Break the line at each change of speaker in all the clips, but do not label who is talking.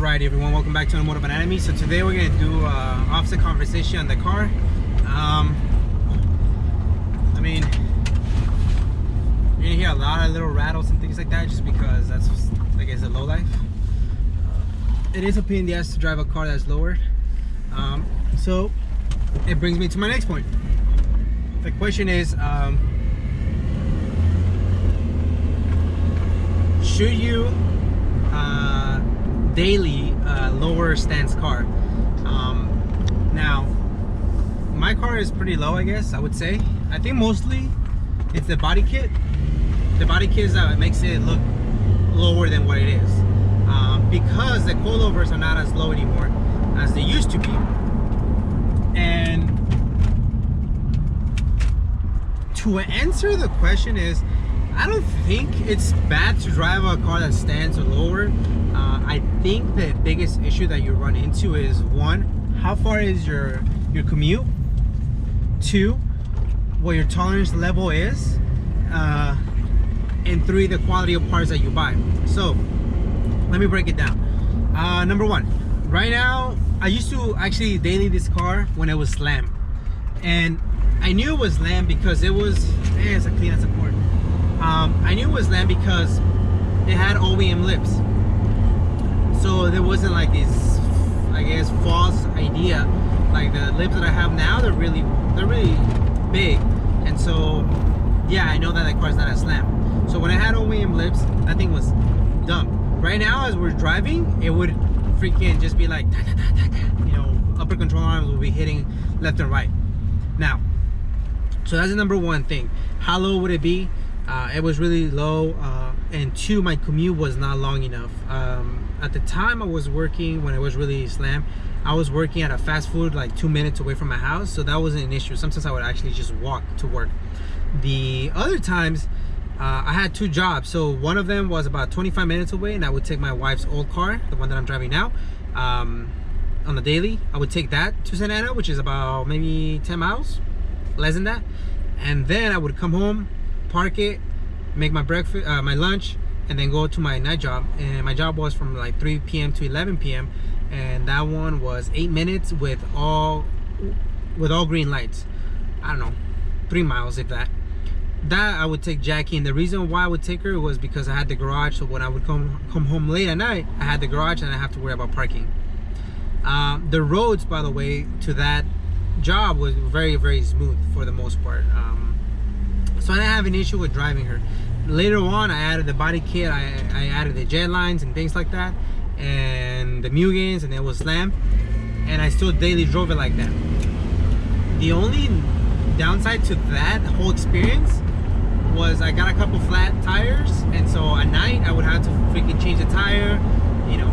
Alright everyone, welcome back to Automotive Anatomy. So today we're going to do opposite conversation on the car. I mean, you're going to hear a lot of little rattles and things like that just because that's, I guess, a low life. It is a pain in the ass to drive a car that's lowered. So it brings me to my next point. The question is, should you daily lower stance car? Now my car is pretty low, I guess I would say. I think mostly it's the body kit. The body kit is that makes it look lower than what it is, because the coilovers are not as low anymore as they used to be. And to answer the question is, I don't think it's bad to drive a car that stands or lower. I think the biggest issue that you run into is, one, how far is your commute? Two, what your tolerance level is, and three, the quality of parts that you buy. So let me break it down. Number one, right now, I used to actually daily this car when it was slammed, and I knew it was slammed because it was, it's a clean as a cord. I knew it was slammed because it had OEM lips, so there wasn't like this, I guess, false idea like the lips that I have now. They're really big, and so yeah, I know that that car's not a slam. So when I had OEM lips, that thing was dumb. Right now, as we're driving, it would freaking just be like, you know, upper control arms will be hitting left and right. Now, so that's the number one thing. How low would it be? It was really low, and two, my commute was not long enough. At the time I was working, when it was really slammed, I was working at a fast food like 2 minutes away from my house, so that wasn't an issue. Sometimes I would actually just walk to work. The other times, I had two jobs. So one of them was about 25 minutes away, and I would take my wife's old car, the one that I'm driving now, on the daily. I would take that to Santa Ana, which is about maybe 10 miles, less than that. And then I would come home, park it, make my breakfast, my lunch, and then go to my night job. And my job was from like 3 p.m. to 11 p.m. and that one was 8 minutes with all green lights. I don't know, 3 miles if that. That I would take Jackie, and the reason why I would take her was because I had the garage. So when I would come home late at night, I had the garage and I have to worry about parking. The roads, by the way, to that job was very smooth for the most part. So I didn't have an issue with driving her. Later on, I added the body kit, I added the jet lines and things like that, and the Mugens, and it was slammed, and I still daily drove it like that. The only downside to that whole experience was I got a couple flat tires, and so at night I would have to freaking change the tire, you know,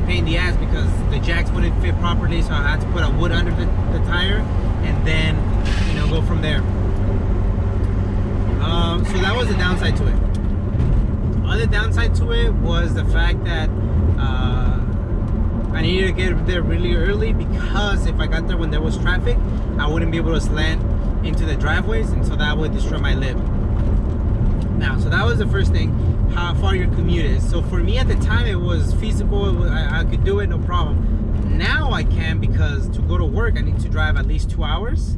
pain in the ass because the jacks wouldn't fit properly, so I had to put a wood under the tire and then, you know, go from there. So that was the downside to it. Other downside to it was the fact that I needed to get there really early, because if I got there when there was traffic, I wouldn't be able to slant into the driveways, and so that would destroy my lip. Now, so that was the first thing, how far your commute is. So for me at the time, it was feasible. I could do it, no problem. Now I can, because to go to work I need to drive at least 2 hours.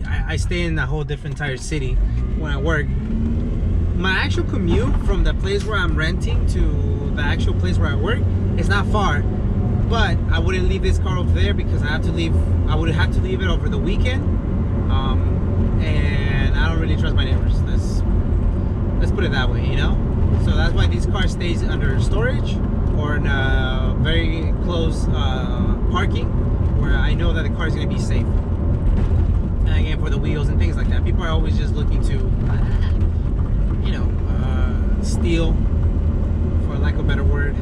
I stay in a whole different entire city when I work. My actual commute from the place where I'm renting to the actual place where I work is not far, but I wouldn't leave this car over there because I would have to leave it over the weekend, and I don't really trust my neighbors. Let's put it that way, you know. So that's why this car stays under storage or in a very close parking where I know that the car is going to be safe. And again, for the wheels and things like that, people are always just looking to, you know, steal, for lack of a better word,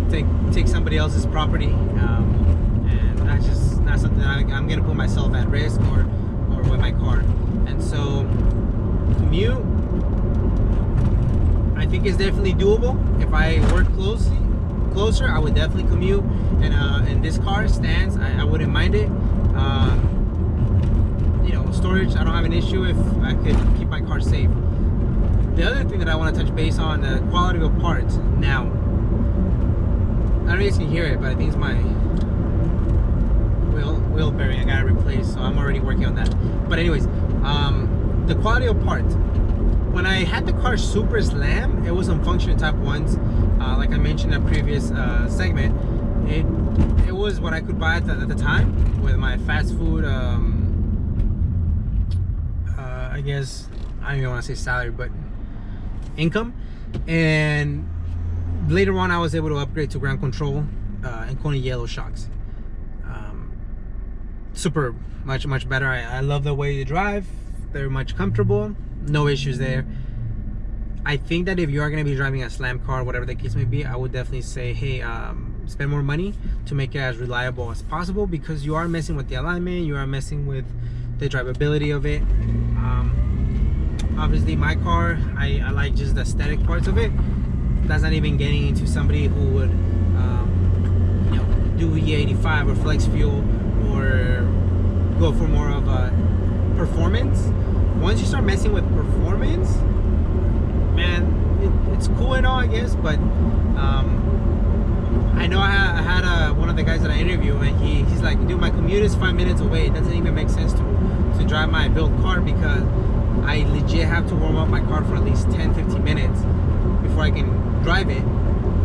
take somebody else's property, and that's just not something that I'm gonna put myself at risk or with my car. And so commute, I think is definitely doable. If I work closer, I would definitely commute, and this car stands. I wouldn't mind it. You know, storage, I don't have an issue if I could keep my car safe. The other thing that I want to touch base on, the quality of parts. Now, don't know if you can hear it, but I think it's my wheel bearing I gotta replace, so I'm already working on that. But anyways, the quality of parts. When I had the car super slam, it was on function type 1s. Like I mentioned in a previous segment, it was what I could buy at the time with my fast food, I guess, I don't even want to say salary, but income. And later on I was able to upgrade to ground control and Kona yellow shocks. Super much better. I love the way you drive. They're much comfortable, no issues there. I think that if you are going to be driving a slam car, whatever the case may be, I would definitely say, hey, spend more money to make it as reliable as possible, because you are messing with the alignment, you are messing with the drivability of it. Obviously my car, I like just the aesthetic parts of it. That's not even getting into somebody who would you know, do E85 or flex fuel or go for more of a performance. Once you start messing with performance, man, it's cool and all, I guess, but I know I had one of the guys that I interviewed, and he's like, dude, my commute is 5 minutes away. It doesn't even make sense to drive my built car, because I legit have to warm up my car for at least 10-15 minutes before I can drive it.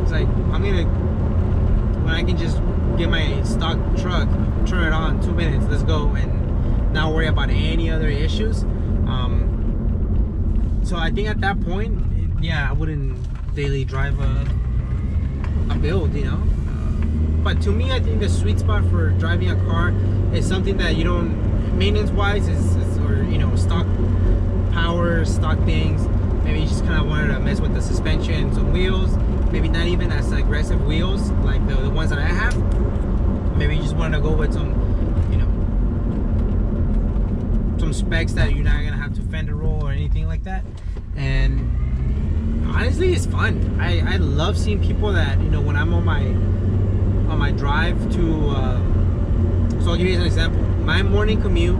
It's like, when I can just get my stock truck, turn it on, 2 minutes, let's go, and not worry about any other issues. So I think at that point, yeah, I wouldn't daily drive a build, you know. But to me, I think the sweet spot for driving a car is something that you don't, maintenance wise, is or, you know, stock power, stock things. Maybe you just kind of wanted to mess with the suspension, some wheels, maybe not even as aggressive wheels like the ones that I have. Maybe you just wanted to go with some, you know, some specs that you're not gonna have to fender roll or anything like that. And honestly, it's fun. I love seeing people that, you know, when I'm on my drive to so I'll give you an example. My morning commute,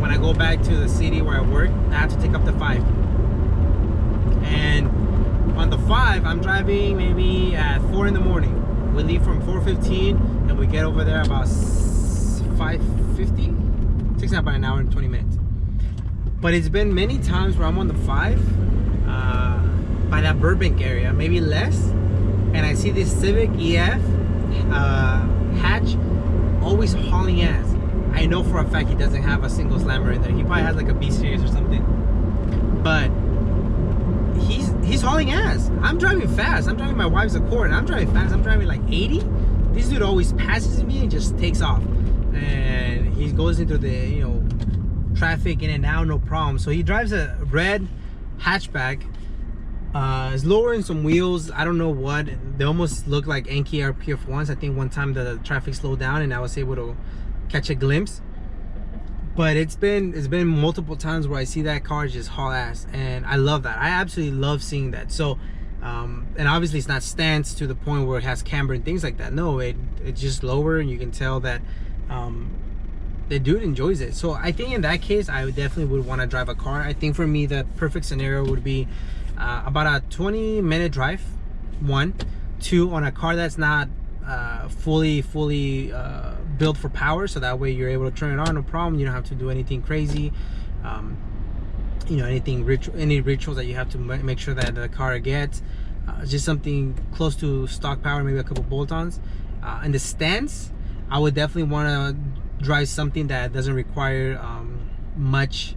when I go back to the city where I work, I have to take up the 5. And on the 5, I'm driving maybe at 4 in the morning. We leave from 4:15 and we get over there about 5:50. It takes about an hour and 20 minutes. But it's been many times where I'm on the 5 by that Burbank area, maybe less, and I see this Civic EF hatch always hauling ass. I know for a fact he doesn't have a single slammer in there. He probably has like a B series or something. But he's hauling ass. I'm driving fast. I'm driving my wife's Accord, and I'm driving fast. I'm driving like 80. This dude always passes me and just takes off. And he goes into the, you know, traffic in and out, no problem. So he drives a red hatchback. Is lowering some wheels. I don't know what. They almost look like Enki RPF1s. I think one time the traffic slowed down and I was able to catch a glimpse. But it's been multiple times where I see that car just haul ass, and I love that. I absolutely love seeing that. So and obviously it's not stance to the point where it has camber and things like that. No, it's just lower, and you can tell that the dude enjoys it. So I think in that case, I definitely would want to drive a car. I think for me, the perfect scenario would be about a 20-minute drive, 1. 2, on a car that's not fully built for power, so that way you're able to turn it on, no problem. You don't have to do anything crazy, you know, any rituals that you have to make sure that the car gets. Just something close to stock power, maybe a couple bolt-ons. And the stance, I would definitely want to drive something that doesn't require much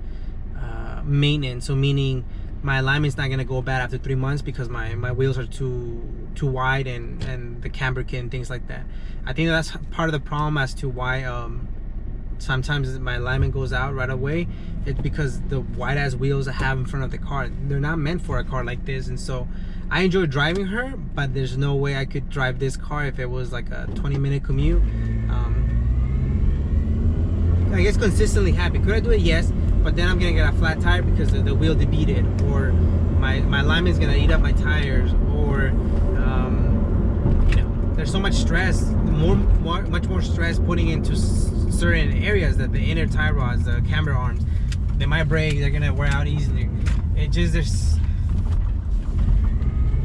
maintenance. So meaning my alignment's not gonna go bad after 3 months because my wheels are too wide and the camber kit and things like that. I think that's part of the problem as to why sometimes my alignment goes out right away. It's because the wide ass wheels I have in front of the car, they're not meant for a car like this. And so I enjoy driving her, but there's no way I could drive this car if it was like a 20-minute commute. I guess consistently happy. Could I do it? Yes. But then I'm gonna get a flat tire because the wheel debeated, or my alignment's gonna eat up my tires, or you know, there's so much stress, much more stress putting into certain areas, that the inner tie rods, the camber arms, they might break, they're gonna wear out easily. It just, there's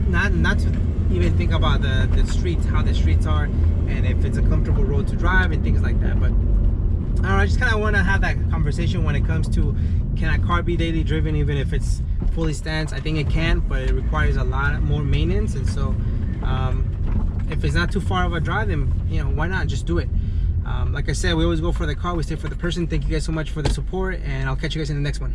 not to even think about the streets, how the streets are, and if it's a comfortable road to drive and things like that. But I don't know, I just kind of want to have that conversation when it comes to, can a car be daily driven even if it's fully stance? I think it can, but it requires a lot more maintenance. And so if it's not too far of a drive, then why not just do it? Like I said, we always go for the car, we stay for the person. Thank you guys so much for the support, and I'll catch you guys in the next one.